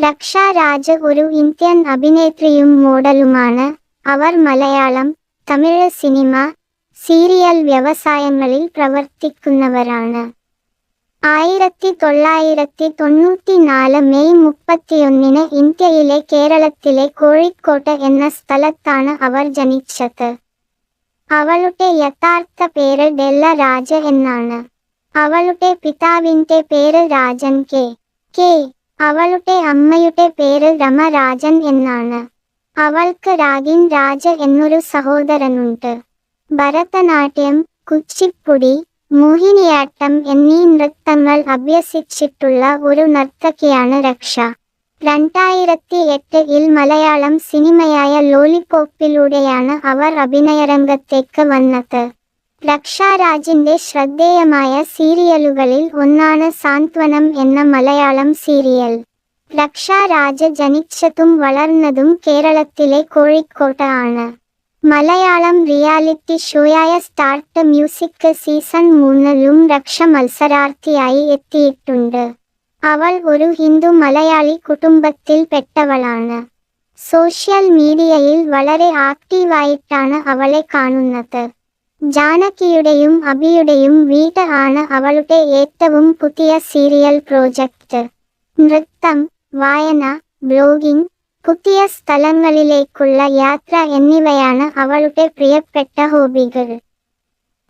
രക്ഷ രാജ് ഒരു ഇന്ത്യൻ അഭിനേത്രിയും മോഡലുമാണ്. അവർ Malayalam, Tamil cinema, serial വ്യവസായങ്ങളിൽ പ്രവർത്തിക്കുന്നവരാണ്. 1994 മെയ് 31 ഇന്ത്യയിലെ കേരളത്തിലെ കോഴിക്കോട്ട് എന്ന സ്ഥലത്താണ് അവർ ജനിച്ചത്. അവളുടെ യഥാർത്ഥ പേര് ഡെല്ല രാജ് എന്നാണ്. അവളുടെ പിതാവിന്റെ പേര് രാജൻ കെ. അവളുടെ അമ്മയുടെ പേര് രമ രാജൻ എന്നാണ്. അവൾക്ക് രാഗിൻ രാജ് എന്നൊരു സഹോദരനുണ്ട്. ഭരതനാട്യം, കുച്ചിപ്പുടി, മോഹിനിയാട്ടം എന്നീ നൃത്തങ്ങൾ അഭ്യസിച്ചിട്ടുള്ള ഒരു നർത്തകിയാണ് രക്ഷ. 2008 മലയാളം സിനിമയായ ലോലിപോപ്പിലൂടെയാണ് അവർ അഭിനയരംഗത്തേക്ക് വന്നത്. രക്ഷ രാജിന്റെ ശ്രദ്ധേയമായ സീരിയലുകളിൽ ഒന്നാണ് സാന്ത്വനം എന്ന മലയാളം സീരിയൽ. രക്ഷ രാജ് ജനിച്ചതും വളർന്നതും കേരളത്തിലെ കോഴിക്കോട്ട് ആണ്. മലയാളം റിയാലിറ്റി ഷോയായ സ്റ്റാർട്ട് മ്യൂസിക് സീസൺ 3ലും രക്ഷ മത്സരാർത്ഥിയായി എത്തിയിട്ടുണ്ട്. അവൾ ഒരു ഹിന്ദു മലയാളി കുടുംബത്തിൽ പെട്ടവളാണ്. സോഷ്യൽ മീഡിയയിൽ വളരെ ആക്റ്റീവായിട്ടാണ് അവളെ കാണുന്നത്. ജാനകിയുടെയും അഭിയുടെയും വീട് ആണ് അവളുടെ ഏറ്റവും പുതിയ സീരിയൽ പ്രോജക്റ്റ്. നൃത്തം, വായന, ബ്ലോഗിംഗ്, പുതിയ സ്ഥലങ്ങളിലേക്കുള്ള യാത്ര എന്നിവയാണ് അവളുടെ പ്രിയപ്പെട്ട ഹോബികൾ.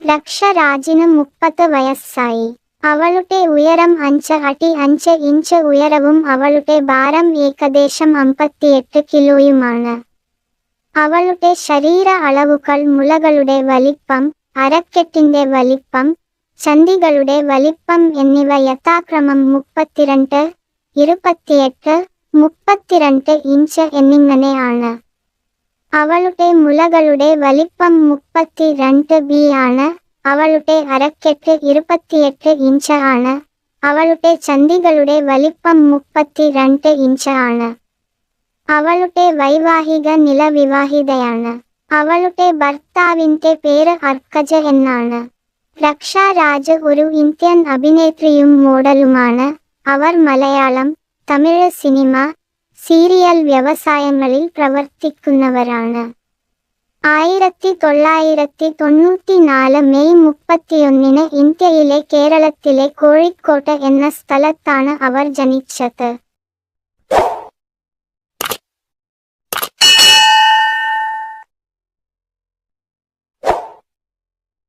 രക്ഷ രാജിന് 30 വയസ്സായി. അവളുടെ ഉയരം 5 അടി 5 ഇഞ്ച് ഉയരവും അവളുടെ ഭാരം ഏകദേശം 58 കിലോയുമാണ്. അവളുടെ ശരീര അളവുകൾ മുലകളുടെ വലിപ്പം, അരക്കെട്ടിന്റെ വലിപ്പം, ചന്ദികളുടെ വലിപ്പം എന്നിവ യഥാക്രമം 32, 28, 32 ഇഞ്ച് എന്നിങ്ങനെ ആണ്. അവളുടെ മുലകളുടെ വലിപ്പം 32B ആണ്. അവളുടെ അരക്കെട്ട് 28 ഇഞ്ച് ആണ്. അവളുടെ ചന്ദികളുടെ വലിപ്പം 32 ഇഞ്ച് ആണ്. അവളുടെ വൈവാഹിക നില വിവാഹിതയാണ്. അവളുടെ ഭർത്താവിന്റെ പേര് അർക്കജ് എന്നാണ്. രക്ഷ രാജ് ഒരു ഇന്ത്യൻ അഭിനേത്രിയും മോഡലുമാണ്. അവർ മലയാളം, തമിഴ് സിനിമ, സീരിയൽ വ്യവസായങ്ങളിൽ പ്രവർത്തിക്കുന്നവരാണ്. 1994 മെയ് 31 ഇന്ത്യയിലെ കേരളത്തിലെ കോഴിക്കോട്ട് എന്ന സ്ഥലത്താണ് അവർ ജനിച്ചത്.